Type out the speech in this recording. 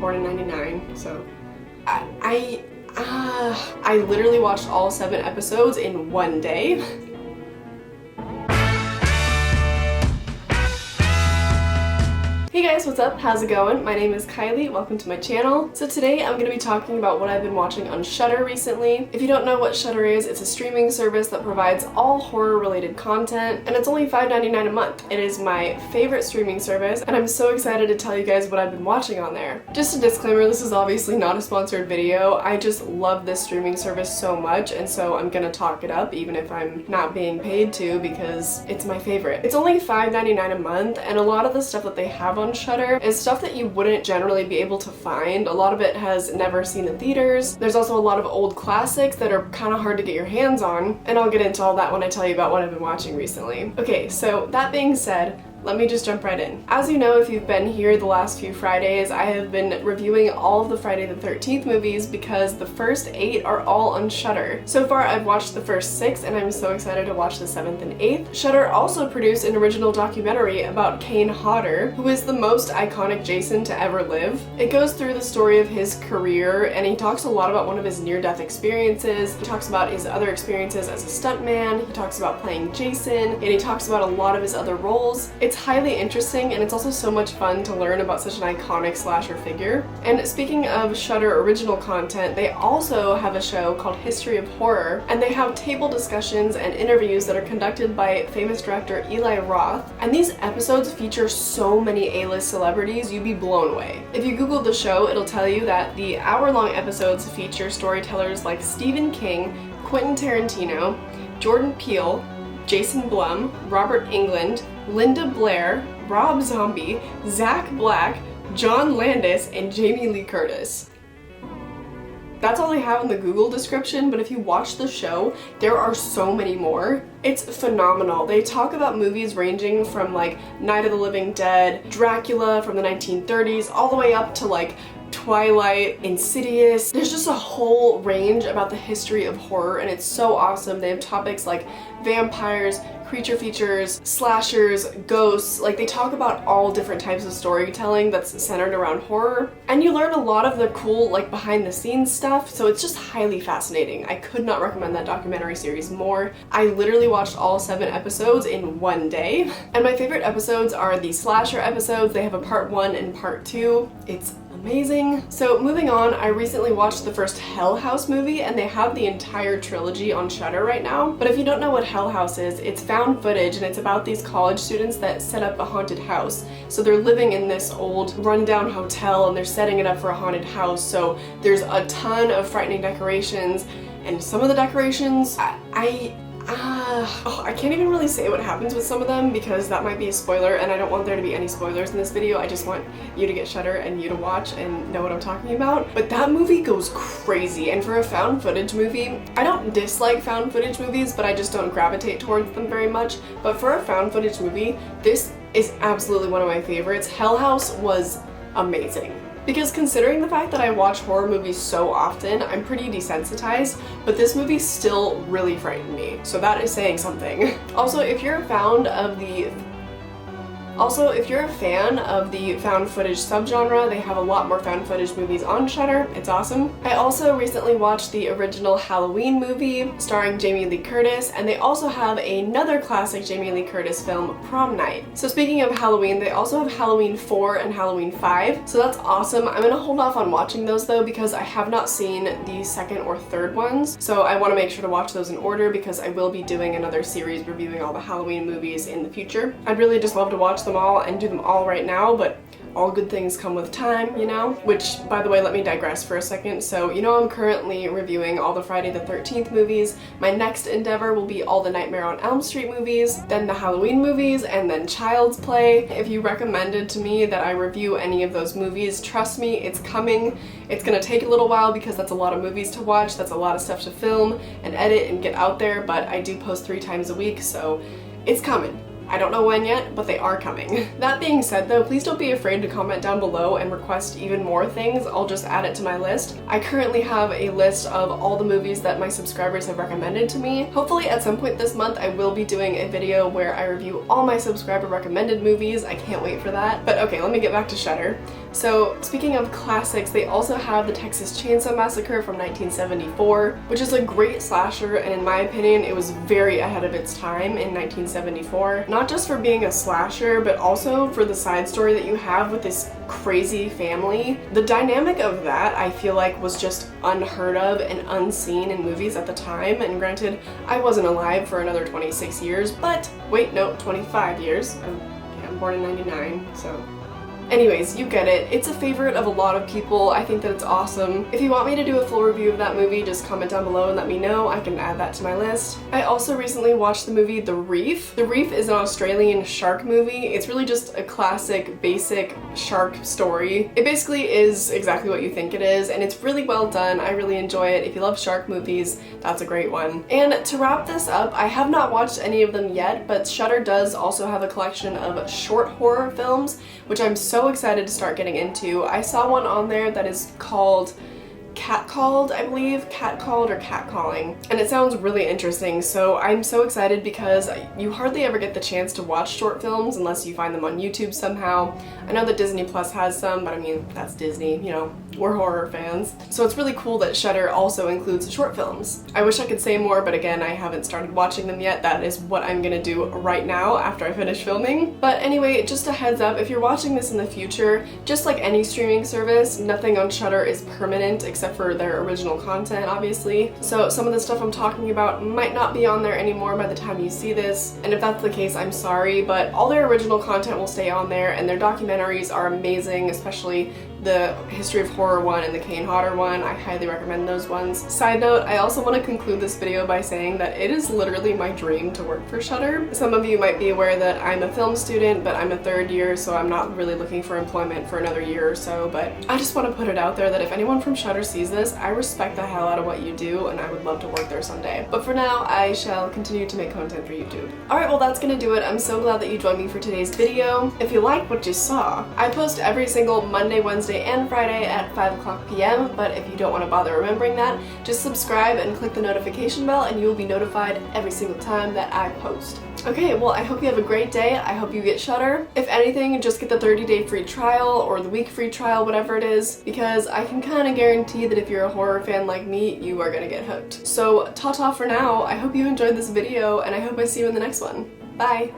born in 99, so I literally watched all 7 episodes in one day. Hey guys, what's up? How's it going? My name is Kylie. Welcome to my channel. So today I'm going to be talking about what I've been watching on Shudder recently. If you don't know what Shudder is, it's a streaming service that provides all horror related content, and it's only $5.99 a month. It is my favorite streaming service, and I'm so excited to tell you guys what I've been watching on there. Just a disclaimer, this is obviously not a sponsored video. I just love this streaming service so much, and so I'm gonna talk it up even if I'm not being paid to, because it's my favorite. It's only $5.99 a month, and a lot of the stuff that they have on Shudder is stuff that you wouldn't generally be able to find. A lot of it has never seen in theaters. There's also a lot of old classics that are kind of hard to get your hands on, and I'll get into all that when I tell you about what I've been watching recently. Okay, so that being said, let me just jump right in. As you know, if you've been here the last few Fridays, I have been reviewing all of the Friday the 13th movies because the first 8 are all on Shudder. So far, I've watched the first 6, and I'm so excited to watch the 7th and 8th. Shudder also produced an original documentary about Kane Hodder, who is the most iconic Jason to ever live. It goes through the story of his career, and he talks a lot about one of his near-death experiences. He talks about his other experiences as a stuntman. He talks about playing Jason, and he talks about a lot of his other roles. It's highly interesting, and it's also so much fun to learn about such an iconic slasher figure. And speaking of Shudder original content, they also have a show called History of Horror, and they have table discussions and interviews that are conducted by famous director Eli Roth. And these episodes feature so many A-list celebrities, you'd be blown away. If you Google the show, it'll tell you that the hour-long episodes feature storytellers like Stephen King, Quentin Tarantino, Jordan Peele, Jason Blum, Robert Englund, Linda Blair, Rob Zombie, Zach Black, John Landis, and Jamie Lee Curtis. That's all I have in the Google description, but if you watch the show, there are so many more. It's phenomenal. They talk about movies ranging from like Night of the Living Dead, Dracula from the 1930s, all the way up to like Twilight, Insidious. There's just a whole range about the history of horror, and it's so awesome. They have topics like vampires, creature features, slashers, ghosts. Like, they talk about all different types of storytelling that's centered around horror, and you learn a lot of the cool like behind the scenes stuff, so it's just highly fascinating. I could not recommend that documentary series more. I literally watched all 7 episodes in one day, and my favorite episodes are the slasher episodes. They have a part 1 and part 2. It's amazing. So moving on, I recently watched the first Hell House movie, and they have the entire trilogy on Shudder right now. But if you don't know what Hell House is, it's found footage, and it's about these college students that set up a haunted house. So they're living in this old rundown hotel, and they're setting it up for a haunted house. So there's a ton of frightening decorations, and some of the decorations, I can't even really say what happens with some of them because that might be a spoiler, and I don't want there to be any spoilers in this video. I just want you to get Shudder and you to watch and know what I'm talking about. But that movie goes crazy, and for a found footage movie, I don't dislike found footage movies, but I just don't gravitate towards them very much. But for a found footage movie, this is absolutely one of my favorites. Hell House was amazing. Because considering the fact that I watch horror movies so often, I'm pretty desensitized, but this movie still really frightened me. So that is saying something. Also, if you're a fan of the found footage subgenre, they have a lot more found footage movies on Shudder. It's awesome. I also recently watched the original Halloween movie starring Jamie Lee Curtis, and they also have another classic Jamie Lee Curtis film, Prom Night. So speaking of Halloween, they also have Halloween 4 and Halloween 5, so that's awesome. I'm gonna hold off on watching those though because I have not seen the 2nd or 3rd ones, so I want to make sure to watch those in order because I will be doing another series reviewing all the Halloween movies in the future. I'd really just love to watch them all and do them all right now, but all good things come with time, you know? Which, by the way, let me digress for a second. So, you know, I'm currently reviewing all the Friday the 13th movies. My next endeavor will be all the Nightmare on Elm Street movies, then the Halloween movies, and then Child's Play. If you recommended to me that I review any of those movies, trust me, it's coming. It's gonna take a little while because that's a lot of movies to watch, that's a lot of stuff to film and edit and get out there, but I do post 3 times a week, so it's coming. I don't know when yet, but they are coming. That being said though, please don't be afraid to comment down below and request even more things. I'll just add it to my list. I currently have a list of all the movies that my subscribers have recommended to me. Hopefully at some point this month I will be doing a video where I review all my subscriber recommended movies. I can't wait for that. But okay, let me get back to Shudder. So speaking of classics, they also have the Texas Chainsaw Massacre from 1974, which is a great slasher, and in my opinion it was very ahead of its time in 1974. Not just for being a slasher, but also for the side story that you have with this crazy family. The dynamic of that, I feel like, was just unheard of and unseen in movies at the time, and granted, I wasn't alive for another 26 years, but wait, no, 25 years. I'm born in 99, so... Anyways, you get it. It's a favorite of a lot of people. I think that it's awesome. If you want me to do a full review of that movie, just comment down below and let me know. I can add that to my list. I also recently watched the movie The Reef. The Reef is an Australian shark movie. It's really just a classic, basic shark story. It basically is exactly what you think it is, and it's really well done. I really enjoy it. If you love shark movies, that's a great one. And to wrap this up, I have not watched any of them yet, but Shudder does also have a collection of short horror films, which I'm so excited to start getting into. I saw one on there that is called Catcalled, I believe, Catcalled or Catcalling, and it sounds really interesting, so I'm so excited because you hardly ever get the chance to watch short films unless you find them on YouTube somehow. I know that Disney Plus has some, but I mean, that's Disney, you know, we're horror fans. So it's really cool that Shudder also includes short films. I wish I could say more, but again, I haven't started watching them yet. That is what I'm gonna do right now after I finish filming. But anyway, just a heads up, if you're watching this in the future, just like any streaming service, nothing on Shudder is permanent except for their original content, obviously. So some of the stuff I'm talking about might not be on there anymore by the time you see this, and if that's the case, I'm sorry, but all their original content will stay on there, and their documentaries are amazing, especially the History of Horror one and the Kane Hodder one. I highly recommend those ones. Side note, I also want to conclude this video by saying that it is literally my dream to work for Shudder. Some of you might be aware that I'm a film student, but I'm a third year, so I'm not really looking for employment for another year or so, but I just want to put it out there that if anyone from Shudder sees this, I respect the hell out of what you do, and I would love to work there someday. But for now, I shall continue to make content for YouTube. Alright, well that's gonna do it. I'm so glad that you joined me for today's video. If you liked what you saw, I post every single Monday, Wednesday, and Friday at 5 p.m, but if you don't want to bother remembering that, just subscribe and click the notification bell and you will be notified every single time that I post. Okay, well I hope you have a great day. I hope you get Shudder. If anything, just get the 30-day free trial or the week free trial, whatever it is, because I can kind of guarantee that if you're a horror fan like me, you are gonna get hooked. So ta-ta for now. I hope you enjoyed this video, and I hope I see you in the next one. Bye!